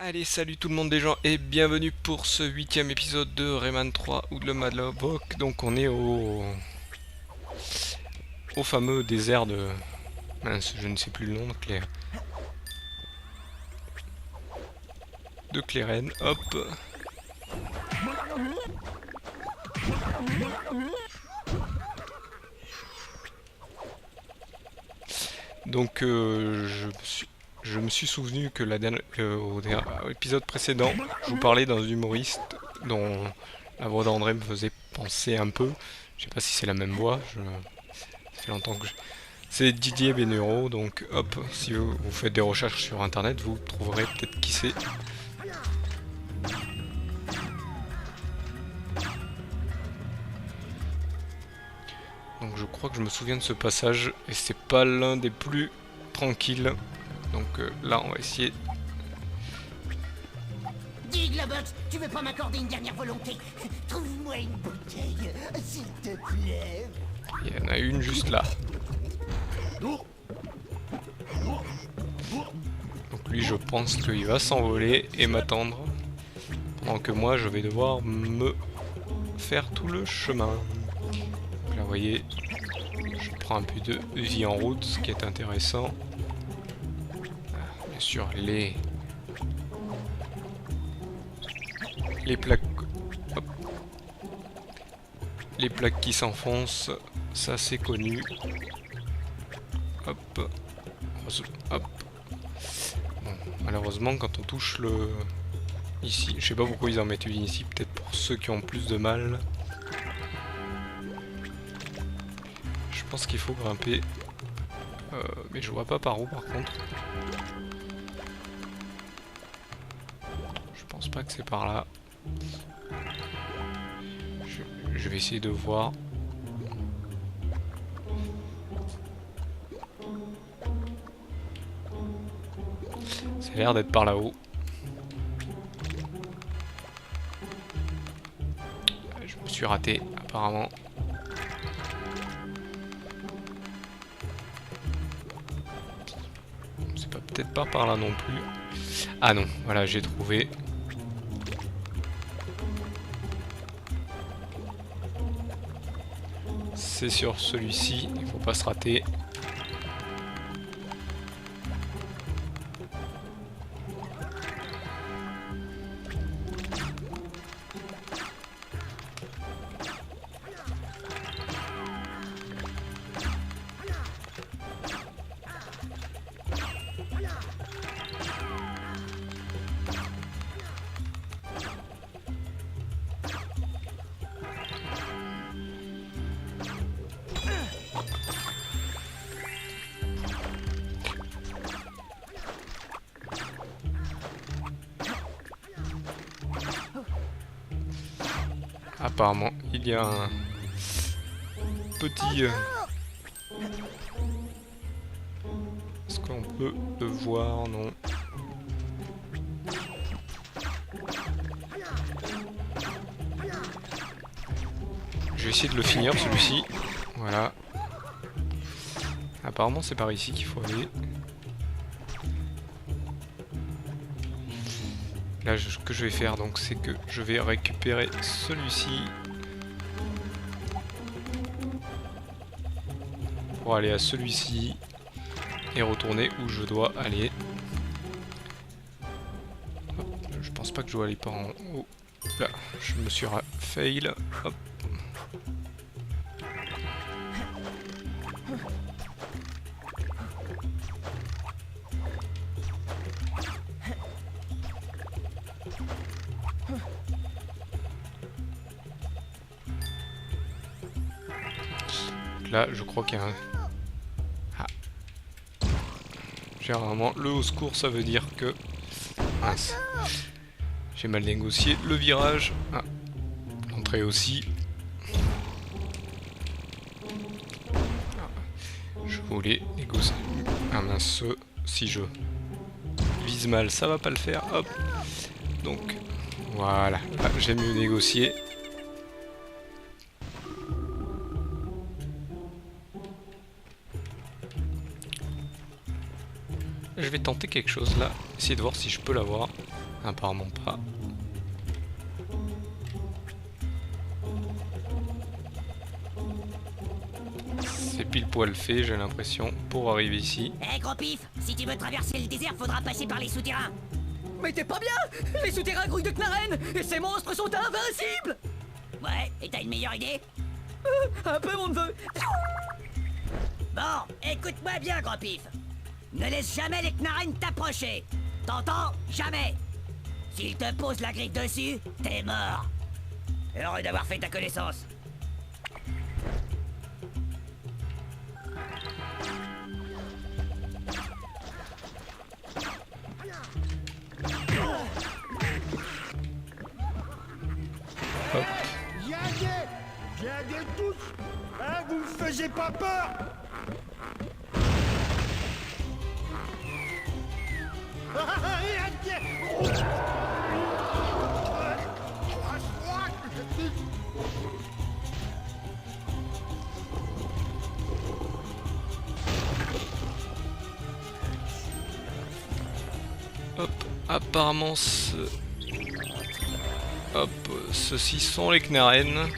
Allez, salut tout le monde des gens et bienvenue pour ce 8ème épisode de Rayman 3 ou de le Madlock. Donc on est au fameux désert de... Mince, je ne sais plus le nom de Clérène. Hop. Donc je me suis souvenu que au épisode précédent, je vous parlais d'un humoriste dont la voix d'André me faisait penser un peu. Je sais pas si c'est la même voix, ça fait longtemps que je... C'est Didier Bénureau, donc hop, si vous faites des recherches sur internet, vous trouverez peut-être qui c'est. Donc je crois que je me souviens de ce passage, et c'est pas l'un des plus tranquilles. Donc là, on va essayer... Dis, Globox, tu veux pas m'accorder une dernière volonté? Trouve-moi une bouteille, s'il te plaît. Il y en a une juste là. Donc lui, je pense qu'il va s'envoler et m'attendre. Pendant que moi, je vais devoir me faire tout le chemin. Donc là, vous voyez, je prends un peu de vie en route, ce qui est intéressant. Bien sûr, les plaques... Hop. Les plaques qui s'enfoncent, ça c'est connu. Hop. Hop. Bon, malheureusement, quand on touche le... Ici, je sais pas pourquoi ils en mettent une ici, peut-être pour ceux qui ont plus de mal. Je pense qu'il faut grimper. Mais je vois pas par où par contre. Je pense pas que c'est par là. Je vais essayer de voir. Ça a l'air d'être par là-haut. Je me suis raté apparemment. C'est pas peut-être pas par là non plus. Ah non, voilà, j'ai trouvé. C'est sur celui-ci, il faut pas se rater. Apparemment, il y a un petit... Est-ce qu'on peut le voir? Non. Je vais essayer de le finir, celui-ci. Voilà. Apparemment, c'est par ici qu'il faut aller. Là, ce que je vais faire, donc, c'est que je vais récupérer celui-ci pour aller à celui-ci et retourner où je dois aller. Hop, je pense pas que je dois aller par en haut. Là, je me suis fail. Hop. Là, je crois qu'il y a un... Ah. Généralement, le au secours, ça veut dire que... Mince. J'ai mal négocié le virage. Ah. L'entrée aussi. Ah. Je voulais négocier... Ah mince, si je vise mal, ça va pas le faire. Hop. Donc, voilà. Là, j'ai mieux négocié. Je vais tenter quelque chose là, essayer de voir si je peux l'avoir. Apparemment pas. C'est pile poil fait, j'ai l'impression, pour arriver ici. Eh gros pif, si tu veux traverser le désert, faudra passer par les souterrains. Mais t'es pas bien! Les souterrains grouillent de Knarren et ces monstres sont invincibles! Ouais, et t'as une meilleure idée? Un peu mon neveu! Bon, écoute-moi bien, gros pif. Ne laisse jamais les Knarren t'approcher. T'entends? Jamais. S'ils te posent la griffe dessus, t'es mort. Heureux d'avoir fait ta connaissance. Hop. Viens tous. Hein, vous me faisiez pas peur. Hop, apparemment hop, ceux-ci sont les Knarren.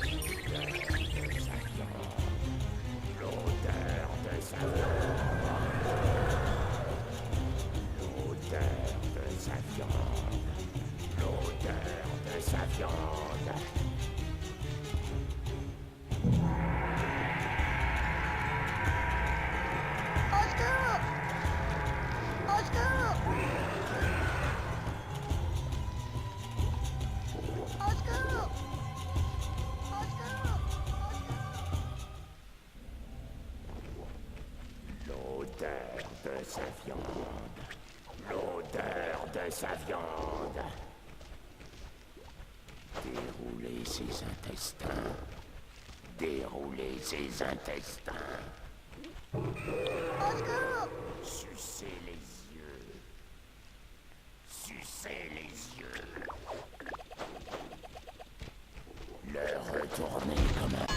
L'odeur de sa viande. Dérouler ses intestins. Dérouler ses intestins. Sucer les yeux. Sucer les yeux. Le retourner comme un...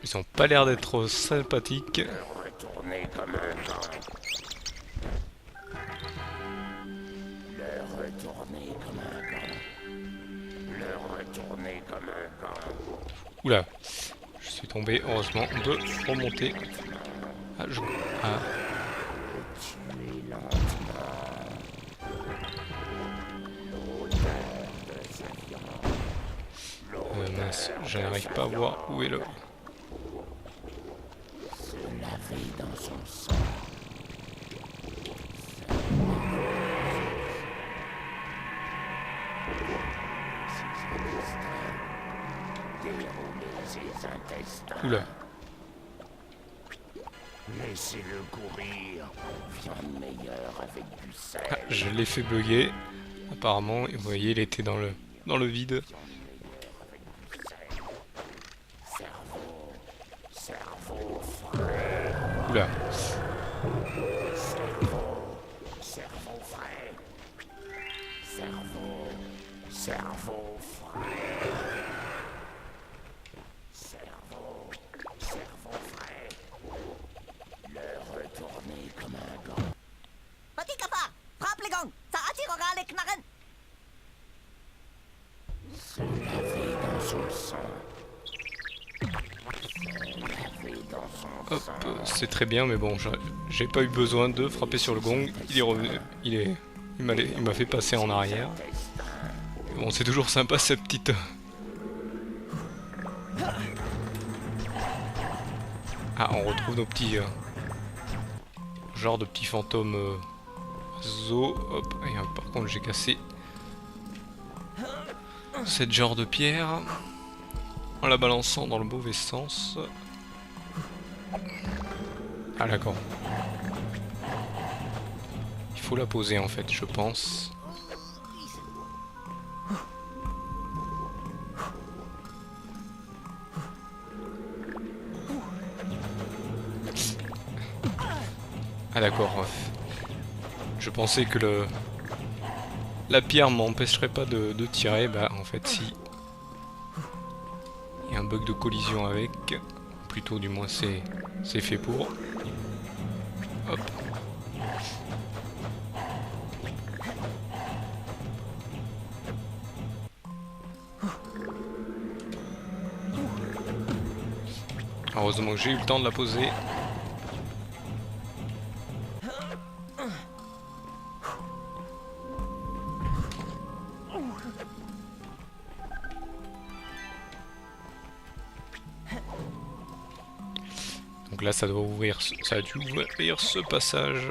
Ils ont pas l'air d'être sympathiques. Le retourner comme un gant. Le retourner comme un gant. Le retourner comme un gant. Oula, je suis tombé. Heureusement, on peut remonter. Ah, ah. Tuer lentement. L'odeur de sa viande. Mince, je n'arrive pas à voir où est le... Se laver dans son sang. Dérouler ses intestins. Oula. Laissez-le courir. Viande meilleure avec du sel. Ah, je l'ai fait bugger. Apparemment, et vous voyez, il était dans le vide. Cerveau. Cerveau frais. Oula. Cerveau frais. Cerveau frais. Cerveau frais. Le retourner comme un gant. Petit cafard, frappe les gangs, ça attirera les Knarren! Se laver dans son sang. Se laver dans son Hop, sang. c'est très bien, mais bon, j'ai pas eu besoin de frapper sur le gong. Il est revenu. Il m'a fait passer en arrière. Bon, c'est toujours sympa cette petite... Ah, on retrouve nos petits... genre de petits fantômes zoo. Hop, et par contre j'ai cassé cette genre de pierre en la balançant dans le mauvais sens. Ah d'accord. Il faut la poser en fait, je pense. Ah d'accord. Je pensais que la pierre m'empêcherait pas de tirer, bah en fait si. Il y a un bug de collision avec. Plutôt du moins c'est fait pour. Hop. Heureusement que j'ai eu le temps de la poser. Donc là, ça doit ouvrir, ça a dû ouvrir ce passage.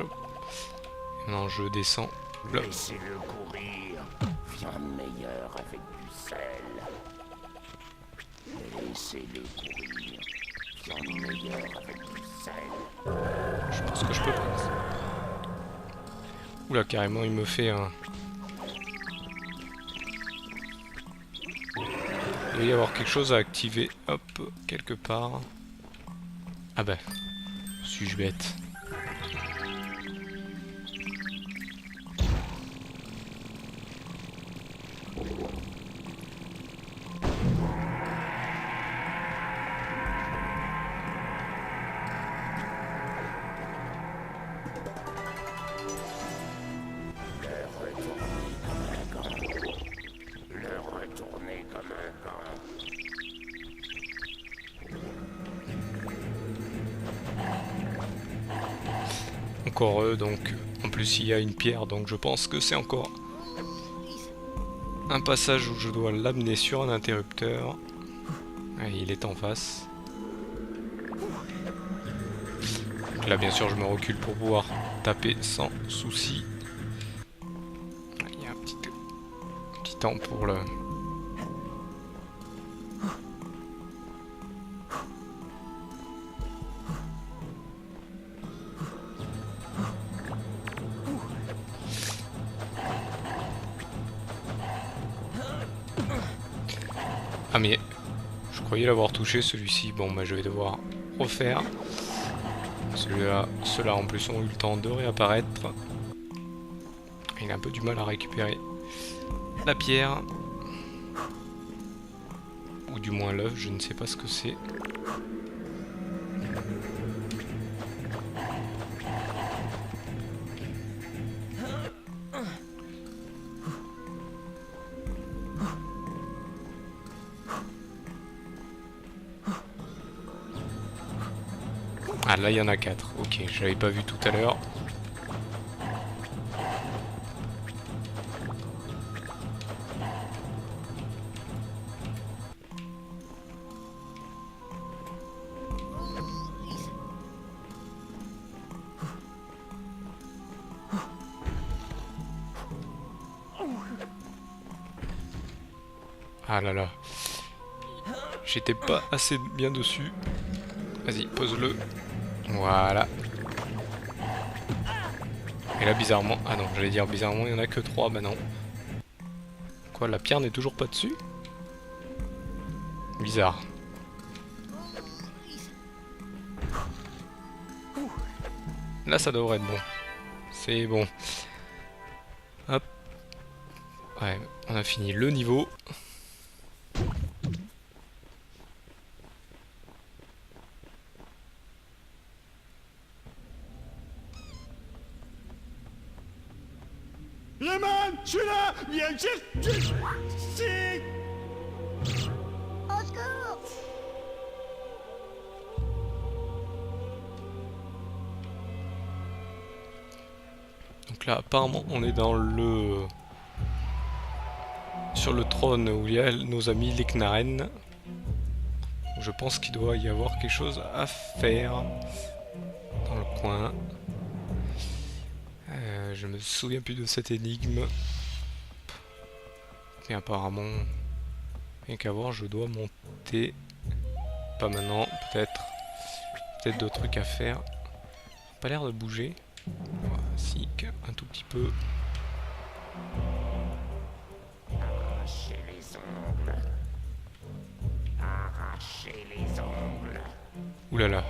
Non, je descends. Là. Laissez-le courir. Viande meilleure avec du sel. Laissez-le courir. Viande meilleure avec du sel. Je pense que je peux pas. Oula, carrément, il me fait un... Il doit y avoir quelque chose à activer. Hop, quelque part. Ah bah, suis-je bête? Retournez comme un gant. Encore eux, donc en plus il y a une pierre, donc je pense que c'est encore un passage où je dois l'amener sur un interrupteur. Ah, il est en face. Donc là bien sûr je me recule pour pouvoir taper sans souci. Il y a un petit temps pour le... Ah mais je croyais l'avoir touché celui-ci. Bon bah je vais devoir refaire. Ceux-là en plus ont eu le temps de réapparaître. Il a un peu du mal à récupérer la pierre. Ou du moins l'œuf, je ne sais pas ce que c'est. Ah là il y en a 4, ok, je l'avais pas vu tout à l'heure. Ah là là, j'étais pas assez bien dessus. Vas-y, pose-le. Voilà. Et là, bizarrement... Ah non, j'allais dire bizarrement, il n'y en a que 3, bah non. Quoi, la pierre n'est toujours pas dessus? Bizarre. Là, ça devrait être bon. C'est bon. Hop. Ouais, on a fini le niveau. Rayman, je suis là. Viens me chercher. Au secours! Donc là, apparemment, on est dans le... sur le trône où il y a nos amis les Knarren. Je pense qu'il doit y avoir quelque chose à faire dans le coin. Je me souviens plus de cette énigme. Mais apparemment, rien qu'à voir, je dois monter. Pas maintenant, peut-être. Peut-être d'autres trucs à faire. Pas l'air de bouger. Si, un tout petit peu. Arrachez les ongles. Arrachez les ongles. Ouh là là.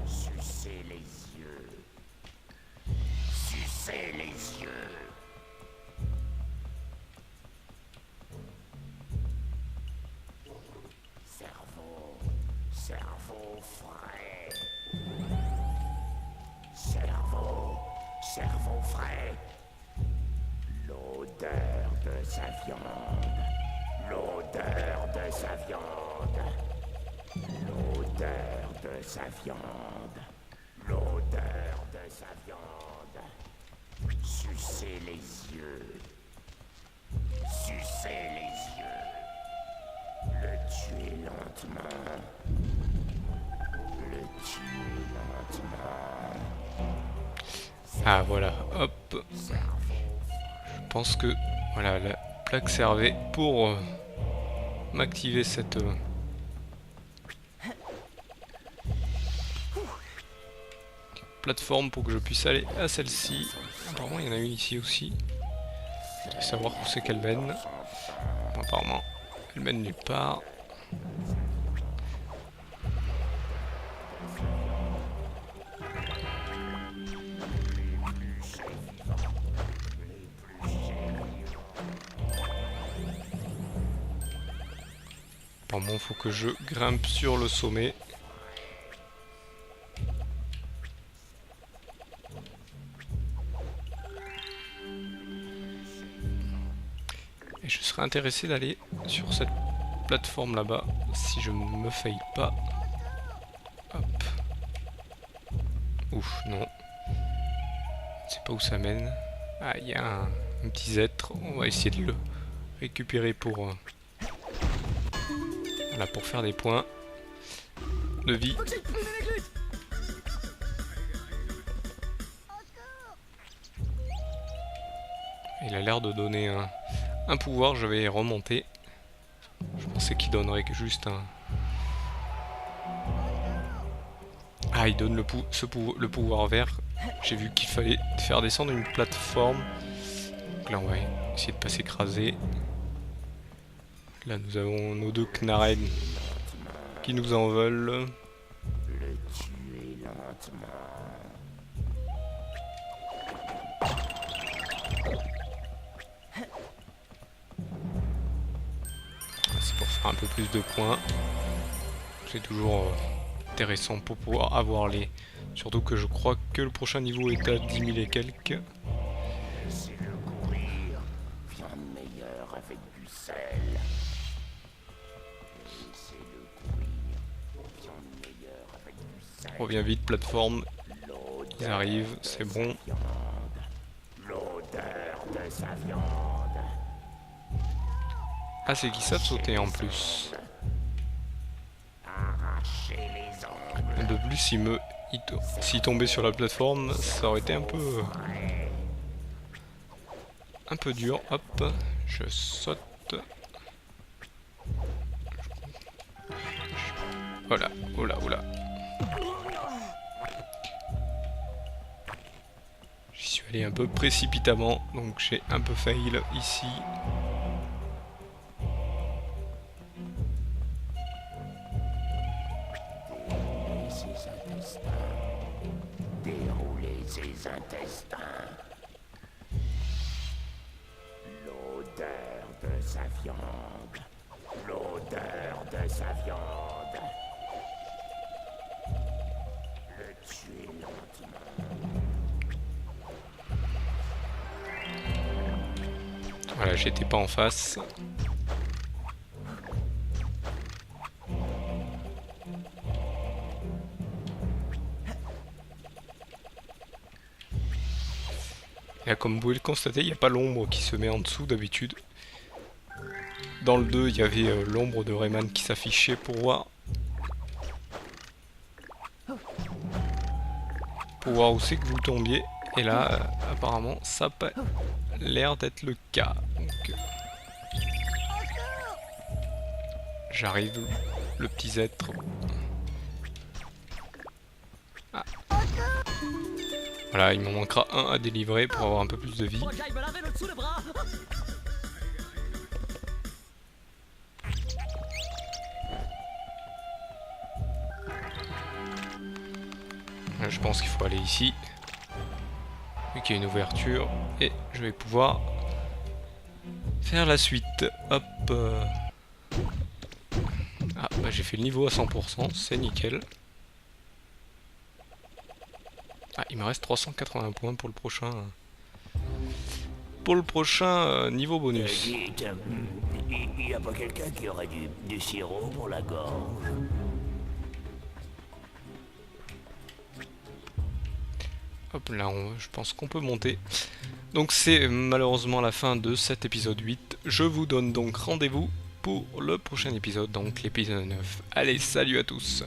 Sucez les yeux. Sucez les yeux. Cerveau. Cerveau frais. Cerveau. Cerveau frais. L'odeur de sa viande. L'odeur de sa viande. L'odeur L'odeur de sa viande. L'odeur de sa viande. Sucez les yeux. Sucez les yeux. Le tuer lentement. Le tuer lentement. Ah voilà, hop. Je pense que voilà, la plaque servait pour m'activer cette plateforme pour que je puisse aller à celle-ci. Apparemment il y en a une ici aussi. Je veux savoir où c'est qu'elle mène. Apparemment elle mène nulle part. Apparemment faut que je grimpe sur le sommet. Et je serais intéressé d'aller sur cette plateforme là-bas, si je ne me faille pas. Hop. Ouf, non. Je sais pas où ça mène. Ah, il y a un petit zètre. On va essayer de le récupérer pour... Voilà, pour faire des points de vie. Il a l'air de donner un pouvoir, je vais remonter. Je pensais qu'il donnerait que juste un... Ah, il donne le pouvoir vert. J'ai vu qu'il fallait faire descendre une plateforme. Donc là, on va essayer de pas s'écraser. Là, nous avons nos deux Knarren qui nous en veulent. Le tuer lentement. C'est pour faire un peu plus de points. C'est toujours intéressant pour pouvoir avoir les... Surtout que je crois que le prochain niveau est à 10 000 et quelques. Laissez-le courir. Viande meilleure avec du sel. Laissez-le courir. Viande meilleure avec du sel. Reviens vite, plateforme. Ils arrivent, c'est bon. L'odeur de sa viande. Ah, c'est qu'ils savent sauter en plus. Arrachez les ongles. De plus, s'il tombait sur la plateforme, ça aurait été un peu dur. Hop, je saute. Voilà, oula, oula. J'y suis allé un peu précipitamment, donc j'ai un peu fail ici. Déroulez ses intestins. L'odeur de sa viande. L'odeur de sa viande. Le tuer lentement. Voilà, j'étais pas en face. Et là, comme vous pouvez le constater, il n'y a pas l'ombre qui se met en dessous d'habitude. Dans le 2, il y avait l'ombre de Rayman qui s'affichait pour voir où c'est que vous tombiez. Et là, apparemment, ça n'a pas l'air d'être le cas. Donc, j'arrive, le petit zètre. Ah. Voilà, il m'en manquera un à délivrer pour avoir un peu plus de vie. Faut que j'aille me laver le dessous le bras. Je pense qu'il faut aller ici. Vu qu'il y a une ouverture. Et je vais pouvoir faire la suite. Hop. Ah, bah j'ai fait le niveau à 100%. C'est nickel. Ah, il me reste 380 points pour le prochain. Pour le prochain niveau bonus. Dites, y a pas quelqu'un qui aurait du sirop pour la gorge? Hop là, je pense qu'on peut monter. Donc c'est malheureusement la fin de cet épisode 8. Je vous donne donc rendez-vous pour le prochain épisode, donc l'épisode 9. Allez, salut à tous!